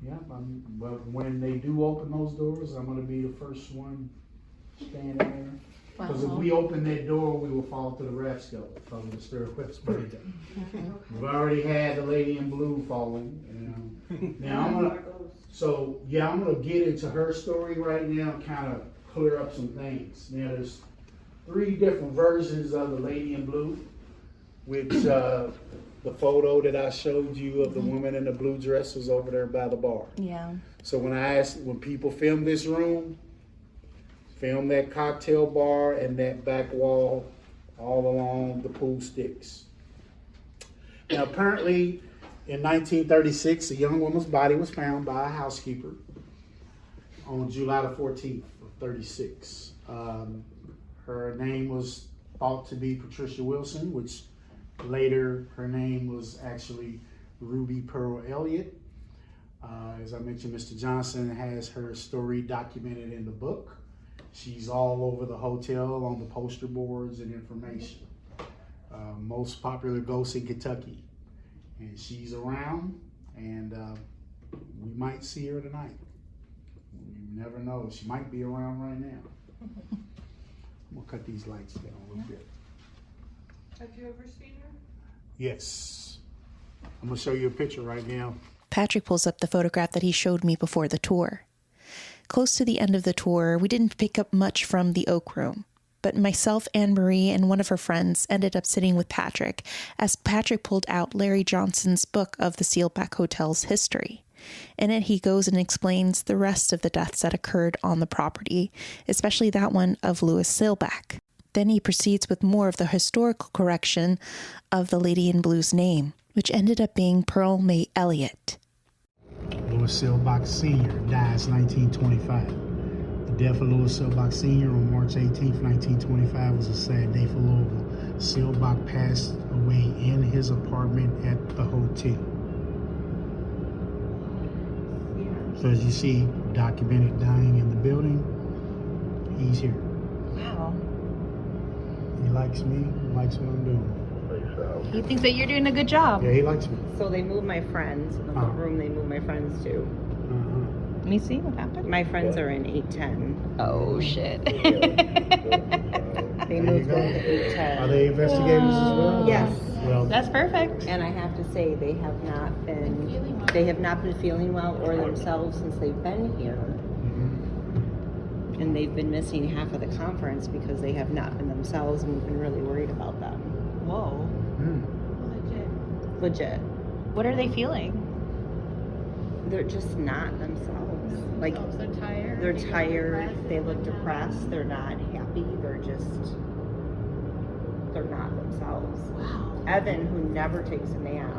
yeah, but when they do open those doors, I'm going to be the first one standing there. Because if we open that door, we will fall to the Rathskellar because of the stairwell's burning. We've already had the lady in blue falling. Now I'm gonna get into her story right now and kind of clear up some things. Now there's 3 different versions of the lady in blue, which the photo that I showed you of the woman in the blue dress was over there by the bar. Yeah. So when people film this room, film that cocktail bar and that back wall all along the pool sticks. Now apparently in 1936, a young woman's body was found by a housekeeper on July the 14th of 36. Her name was thought to be Patricia Wilson, which later her name was actually Ruby Pearl Elliott. As I mentioned, Mr. Johnson has her story documented in the book. She's all over the hotel on the poster boards and information. Most popular ghost in Kentucky. And she's around, and we might see her tonight. You never know. She might be around right now. I'm gonna cut these lights down a little bit. Have you ever seen her? Yes. I'm gonna show you a picture right now. Patrick pulls up the photograph that he showed me before the tour. Close to the end of the tour, we didn't pick up much from the Oak Room, but myself, Anne-Marie, and one of her friends ended up sitting with Patrick as Patrick pulled out Larry Johnson's book of the Seelbach Hotel's history. In it, he goes and explains the rest of the deaths that occurred on the property, especially that one of Louis Seelbach. Then he proceeds with more of the historical correction of the Lady in Blue's name, which ended up being Pearl May Elliott. Louis Seelbach Sr. dies 1925. The death of Louis Seelbach Sr. on March 18, 1925 was a sad day for Louisville. Seelbach passed away in his apartment at the hotel. So as you see, documented dying in the building, he's here. Wow. He likes me, likes what I'm doing. He thinks that you're doing a good job. Yeah, he likes me. So they moved my friends, the room they moved my friends to. Uh-huh. Let me see what happened. My friends are in 810. Oh, shit. They moved them to 810. Are they investigators as well? Yes. Well, That's perfect. And I have to say, they have not been feeling well or themselves since they've been here. mhm. And they've been missing half of the conference because they have not been themselves, and we've been really worried about them. Whoa. Mm. Legit. What are they feeling? They're just not themselves. Like, They're tired. they're tired, they look depressed, they're not happy, they're not themselves. Wow. Evan, who never takes a nap,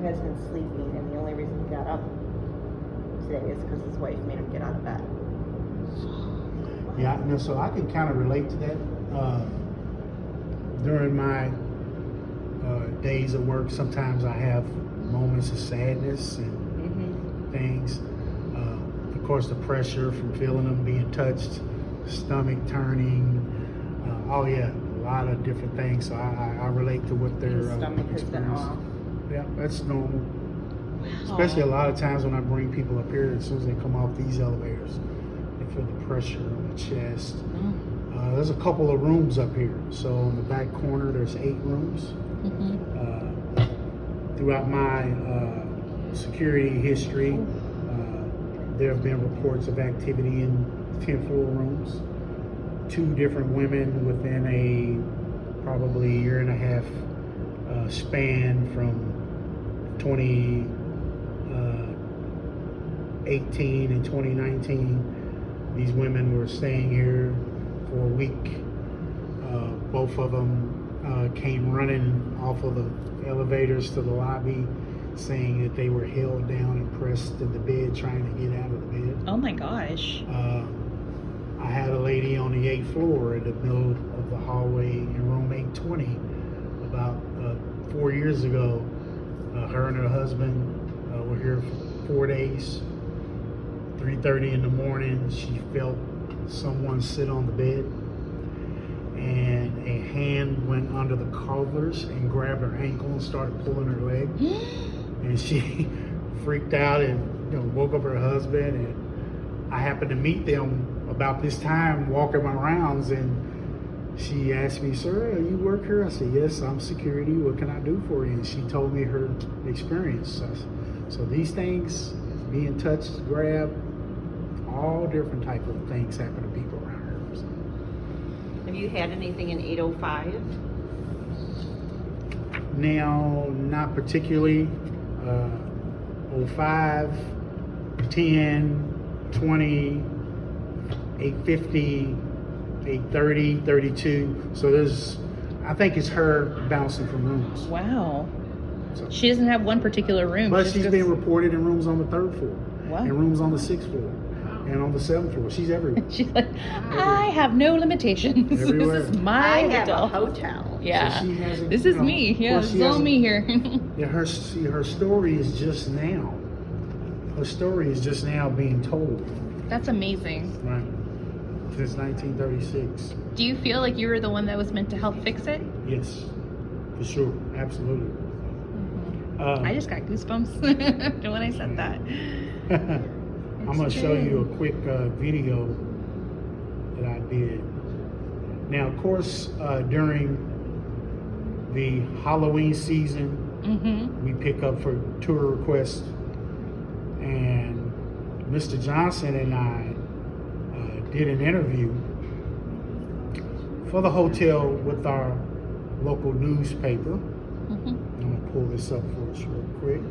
has been sleeping, and the only reason he got up today is because his wife made him get out of bed. Yeah, no, so I can kind of relate to that. During my days of work, sometimes I have moments of sadness and things. Of course, the pressure from feeling them, being touched, stomach turning. Oh yeah, a lot of different things. So I relate to what they're His stomach has been off. Yeah, that's normal. Especially a lot of times when I bring people up here, as soon as they come off these elevators, they feel the pressure on the chest. There's a couple of rooms up here. So in the back corner, there's 8 rooms. Throughout my security history, there have been reports of activity in 10th floor rooms. 2 different women within a probably year and a half span from 2018 and 2019. These women were staying here for a week. Both of them came running off of the elevators to the lobby, saying that they were held down and pressed in the bed trying to get out of the bed. Oh my gosh. I had a lady on the 8th floor in the middle of the hallway in room 820 about 4 years ago. Her and her husband were here for 4 days. 3:30 in the morning, she felt someone sit on the bed, and a hand went under the covers and grabbed her ankle and started pulling her leg. And she freaked out and woke up her husband. And I happened to meet them about this time walking my rounds, and she asked me, "Sir, you work here?" I said, "Yes, I'm security. What can I do for you?" And she told me her experience. So these things, being touched, grabbed, all different type of things happen to people around here. So. Have you had anything in 805? Now, not particularly. 05, 10, 20, 850, 830, 32. So I think it's her bouncing from rooms. Wow. So. She doesn't have one particular room. But she's been reported in rooms on the 3rd floor. Wow. And rooms on the 6th floor. And on the 7th floor. She's everywhere. She's like, I have no limitations. Everywhere. This is my I have hotel. a hotel. Yeah. So she hasn't, This is me. Yeah, course this is all me here. Yeah, her story is just now. Her story is just now being told. That's amazing. Right. Since 1936. Do you feel like you were the one that was meant to help fix it? Yes, for sure, absolutely. I just got goosebumps when I said that. I'm going to show you a quick video that I did. Now, of course, during the Halloween season, we pick up for tour requests, and Mr. Johnson and I did an interview for the hotel with our local newspaper. I'm going to pull this up for us real quick.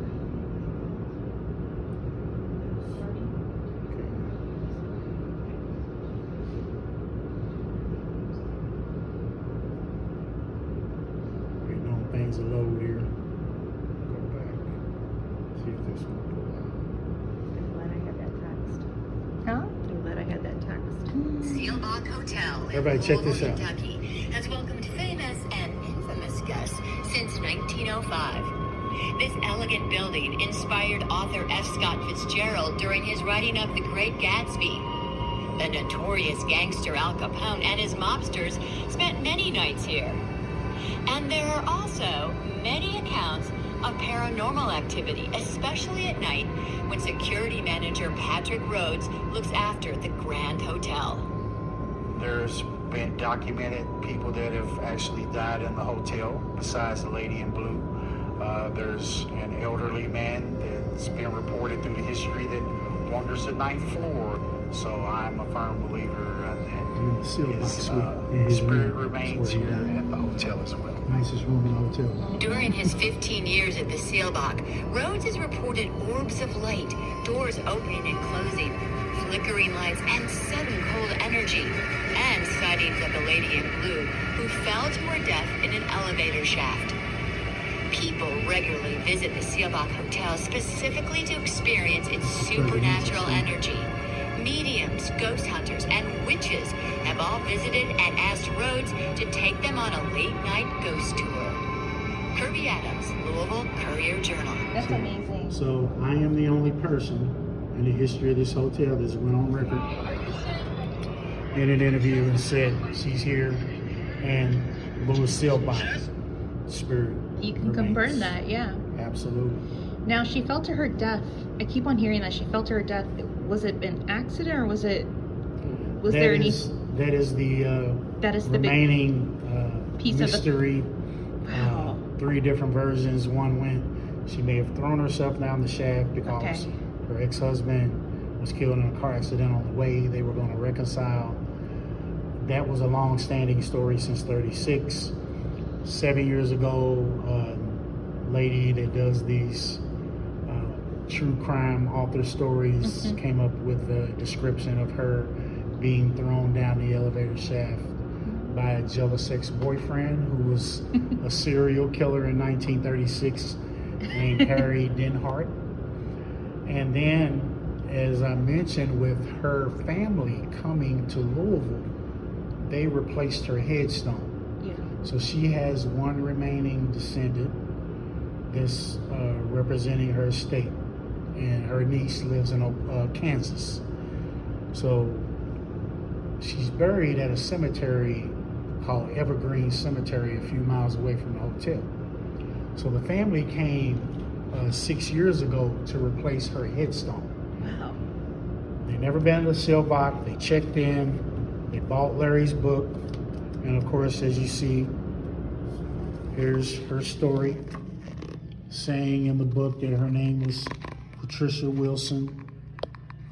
Everybody check this Louisville, out. Kentucky, has welcomed famous and infamous guests since 1905. This elegant building inspired author F. Scott Fitzgerald during his writing of The Great Gatsby. The notorious gangster Al Capone and his mobsters spent many nights here. And there are also many accounts of paranormal activity, especially at night when security manager Patrick Rhodes looks after the Grand Hotel. There's been documented people that have actually died in the hotel besides the lady in blue. There's an elderly man that's been reported through the history that wanders the ninth floor. So I'm a firm believer that his spirit remains here at the hotel as well. Nicest room in the hotel. During his 15 years at the Seelbach, Rhodes has reported orbs of light, doors opening and closing, flickering lights, and sudden cold energy, and sightings of the lady in blue who fell to her death in an elevator shaft. People regularly visit the Seelbach Hotel specifically to experience its supernatural energy. Mediums, ghost hunters, and witches have all visited and asked Rhodes to take them on a late-night ghost tour. Kirby Adams, Louisville Courier-Journal. That's amazing. So I am the only person in the history of this hotel that's went on record in an interview and said she's here, and Louis Seelbach's spirit You can confirm that, yeah. Absolutely. Now, she fell to her death. I keep on hearing that she fell to her death. Was it an accident, or was there any? That is the remaining big piece mystery. Wow. 3 different versions. One went, she may have thrown herself down the shaft because her ex-husband was killed in a car accident on the way. They were going to reconcile. That was a long-standing story since '36. 7 years ago, a lady that does these true crime author stories came up with a description of her being thrown down the elevator shaft by a jealous ex-boyfriend who was a serial killer in 1936 named Harry Denhart. And then, as I mentioned, with her family coming to Louisville, they replaced her headstone. So she has one remaining descendant that's representing her estate, and her niece lives in Kansas. So she's buried at a cemetery called Evergreen Cemetery a few miles away from the hotel. So the family came 6 years ago to replace her headstone. Wow. They never been to the Seelbach. They checked in. They bought Larry's book. And of course, as you see, here's her story, saying in the book that her name was Patricia Wilson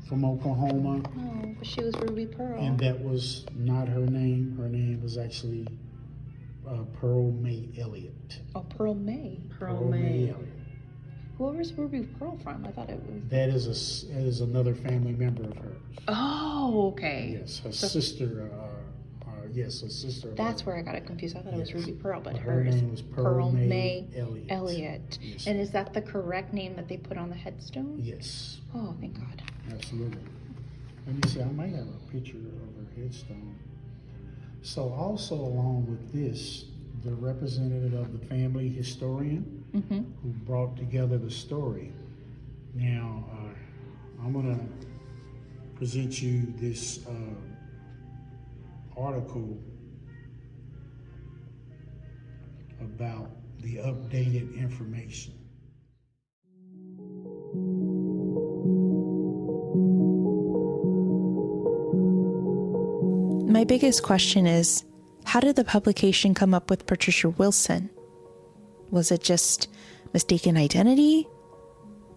from Oklahoma. Oh, but she was Ruby Pearl. And that was not her name. Her name was actually Pearl May Elliott. Oh, Pearl May. Pearl May. Elliott. Where was Ruby Pearl from? I thought it was. That is another family member of hers. Oh, okay. Yes, her sister. Yes, her sister. That's where I got it confused. I thought it was Ruby Pearl, but her hers name was Pearl May Elliott. Yes. And is that the correct name that they put on the headstone? Yes. Oh, thank God. Absolutely. Let me see, I might have a picture of her headstone. So also along with this, the representative of the family historian who brought together the story. Now, I'm going to present you this article about the updated information. My biggest question is, how did the publication come up with Patricia Wilson? Was it just mistaken identity?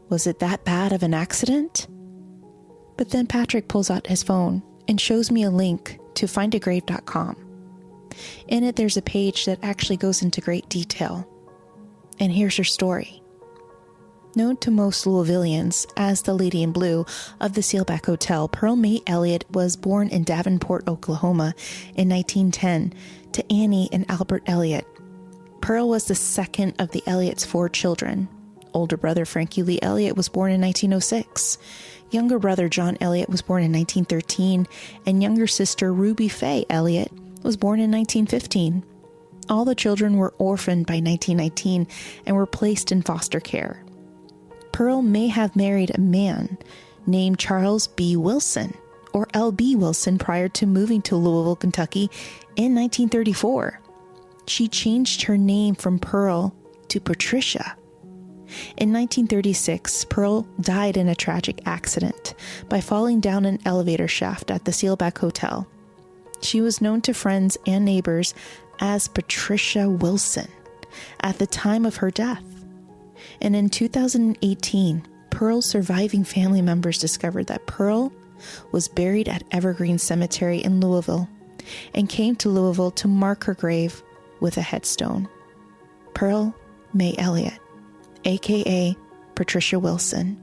Was it that bad of an accident? But then Patrick pulls out his phone and shows me a link to findagrave.com. In it, there's a page that actually goes into great detail. And here's her story. Known to most Louisvillians as the Lady in Blue of the Seelbach Hotel, Pearl May Elliott was born in Davenport, Oklahoma in 1910 to Annie and Albert Elliott. Pearl was the second of the Elliott's 4 children. older brother, Frankie Lee Elliott, was born in 1906. Younger brother, John Elliott, was born in 1913. And younger sister, Ruby Faye Elliott, was born in 1915. All the children were orphaned by 1919 and were placed in foster care. Pearl may have married a man named Charles B. Wilson, or L.B. Wilson, prior to moving to Louisville, Kentucky in 1934. She changed her name from Pearl to Patricia. In 1936, Pearl died in a tragic accident by falling down an elevator shaft at the Seelbach Hotel. She was known to friends and neighbors as Patricia Wilson at the time of her death. And in 2018, Pearl's surviving family members discovered that Pearl was buried at Evergreen Cemetery in Louisville and came to Louisville to mark her grave with a headstone. Pearl May Elliott, aka Patricia Wilson,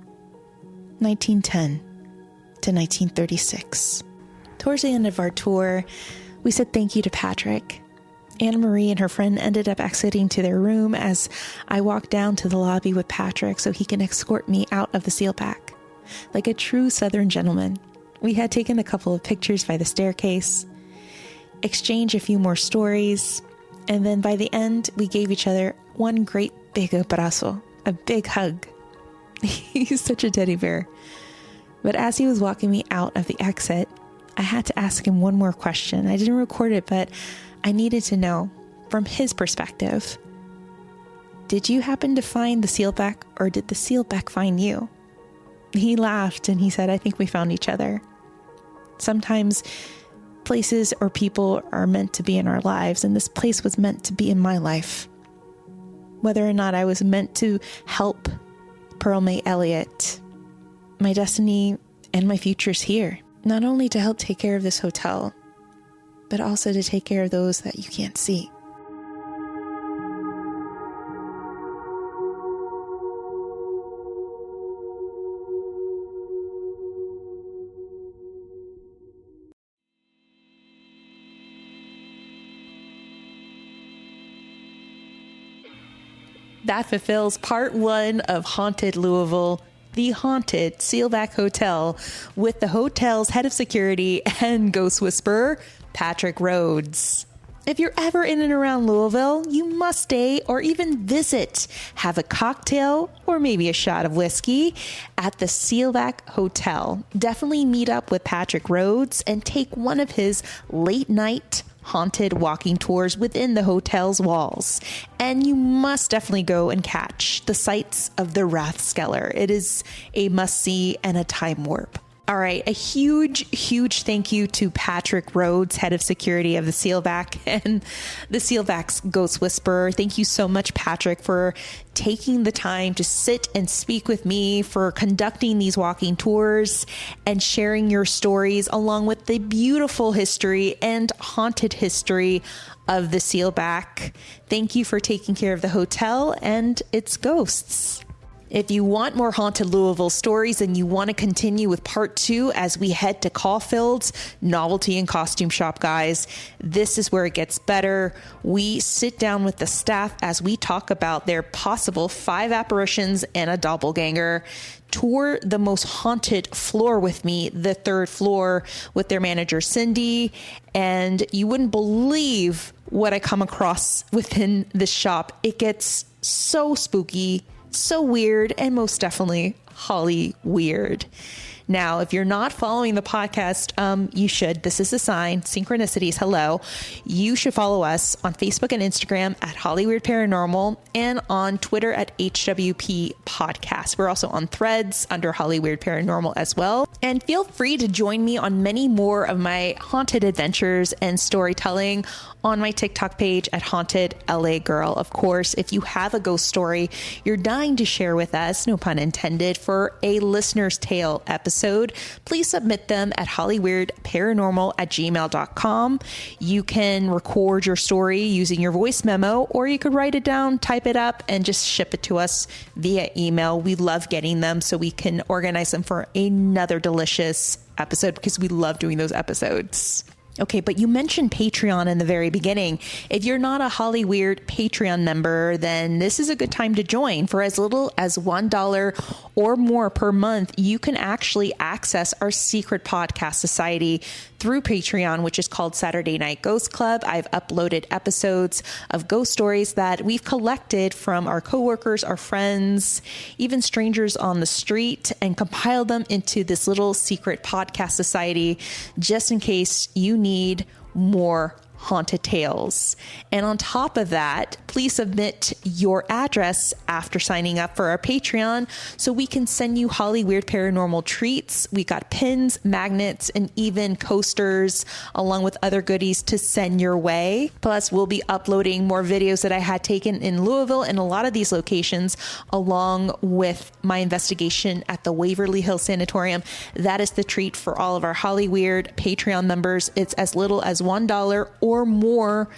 1910 to 1936. Towards the end of our tour, we said thank you to Patrick. Anna Marie and her friend ended up exiting to their room as I walked down to the lobby with Patrick so he can escort me out of the Seelbach. Like a true Southern gentleman, we had taken a couple of pictures by the staircase, exchanged a few more stories, and then by the end, we gave each other one great big abrazo, a big hug. He's such a teddy bear. But as he was walking me out of the exit, I had to ask him one more question. I didn't record it, but I needed to know, from his perspective, did you happen to find the Seelbach, or did the Seelbach find you? He laughed and he said, I think we found each other. Sometimes places or people are meant to be in our lives, and this place was meant to be in my life. Whether or not I was meant to help Pearl May Elliott, my destiny and my future's here. Not only to help take care of this hotel, but also to take care of those that you can't see. That fulfills part one of Haunted Louisville, the haunted Seelbach Hotel, with the hotel's head of security and ghost whisperer, Patrick Rhodes. If you're ever in and around Louisville, you must stay or even visit, have a cocktail or maybe a shot of whiskey at the Seelbach Hotel. Definitely meet up with Patrick Rhodes and take one of his late night haunted walking tours within the hotel's walls. And you must definitely go and catch the sights of the Rathskellar. It is a must-see and a time warp. All right, a huge thank you to Patrick Rhodes, head of security of the Seelbach and the Seelbach's Ghost Whisperer. Thank you so much, Patrick, for taking the time to sit and speak with me, for conducting these walking tours and sharing your stories along with the beautiful history and haunted history of the Seelbach. Thank you for taking care of the hotel and its ghosts. If you want more Haunted Louisville stories and you want to continue with part 2 as we head to Caulfield's Novelty and Costume Shop, guys, this is where it gets better. We sit down with the staff as we talk about their possible 5 apparitions and a doppelganger. Tour the most haunted floor with me, the 3rd floor, with their manager, Cindy. And you wouldn't believe what I come across within this shop. It gets so spooky, so weird, and most definitely Hollyweird. Now, if you're not following the podcast, you should. This is a sign. Synchronicities. Hello. You should follow us on Facebook and Instagram at Hollyweird Paranormal and on Twitter at HWP Podcast. We're also on Threads under Hollyweird Paranormal as well. And feel free to join me on many more of my haunted adventures and storytelling on my TikTok page at Haunted LA Girl. Of course, if you have a ghost story you're dying to share with us, no pun intended, for a listener's tale episode, please submit them at hollyweirdparanormal@gmail.com. You can record your story using your voice memo, or you could write it down, type it up, and just ship it to us via email. We love getting them so we can organize them for another delicious episode because we love doing those episodes. Okay, but you mentioned Patreon in the very beginning. If you're not a Hollyweird Patreon member, then this is a good time to join. For as little as $1 or more per month, you can actually access our secret podcast society through Patreon, which is called Saturday Night Ghost Club. I've uploaded episodes of ghost stories that we've collected from our coworkers, our friends, even strangers on the street, and compiled them into this little secret podcast society just in case you need more haunted tales. And on top of that, please submit your address after signing up for our Patreon so we can send you Hollyweird paranormal treats. We got pins, magnets, and even coasters along with other goodies to send your way. Plus, we'll be uploading more videos that I had taken in Louisville and a lot of these locations, along with my investigation at the Waverly Hills Sanatorium. That is the treat for all of our Hollyweird Patreon members. It's as little as $1 or more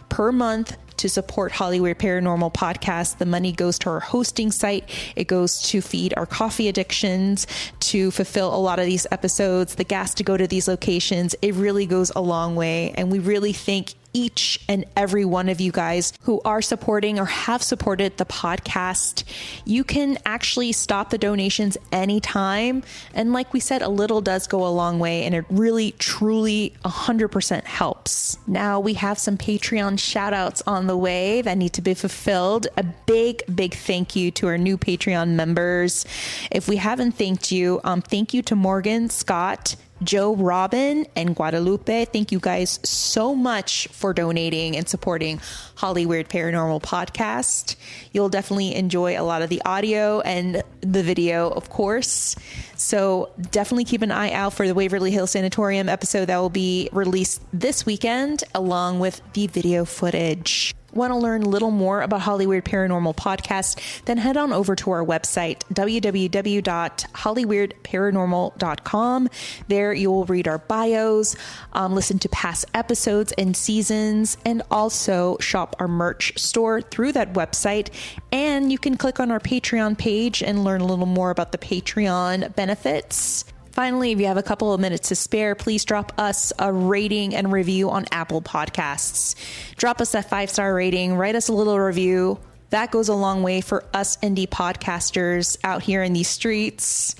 per month to support Hollyweird Paranormal Podcast. The money goes to our hosting site. It goes to feed our coffee addictions, to fulfill a lot of these episodes, the gas to go to these locations. It really goes a long way. And we really thank each and every one of you guys who are supporting or have supported the podcast. You can actually stop the donations anytime. And like we said, a little does go a long way, and it really, truly 100% helps. Now we have some Patreon shout outs on the way that need to be fulfilled. A big thank you to our new Patreon members. If we haven't thanked you, thank you to Morgan, Scott, Joe, Robin, and Guadalupe. Thank you guys so much for donating and supporting Hollyweird Paranormal Podcast. You'll definitely enjoy a lot of the audio and the video, of course. So definitely keep an eye out for the Waverly Hills Sanatorium episode that will be released this weekend, along with the video footage. Want to learn a little more about Hollyweird Paranormal Podcast? Then head on over to our website, www.hollyweirdparanormal.com. There you will read our bios, listen to past episodes and seasons, and also shop our merch store through that website. And you can click on our Patreon page and learn a little more about the Patreon benefits. Finally, if you have a couple of minutes to spare, please drop us a rating and review on Apple Podcasts. Drop us that 5-star rating, write us a little review. That goes a long way for us indie podcasters out here in these streets.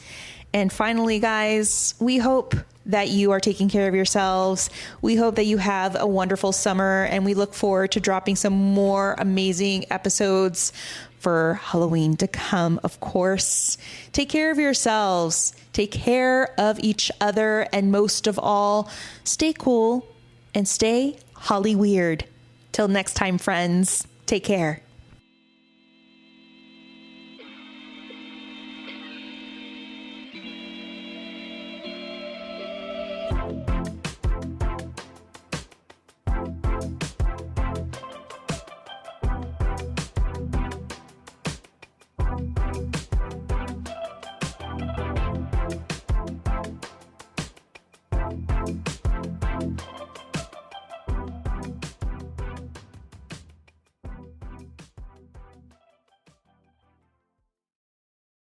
And finally, guys, we hope that you are taking care of yourselves. We hope that you have a wonderful summer, and we look forward to dropping some more amazing episodes for Halloween to come, of course. Take care of yourselves. Take care of each other. And most of all, stay cool and stay Hollyweird. Till next time, friends. Take care.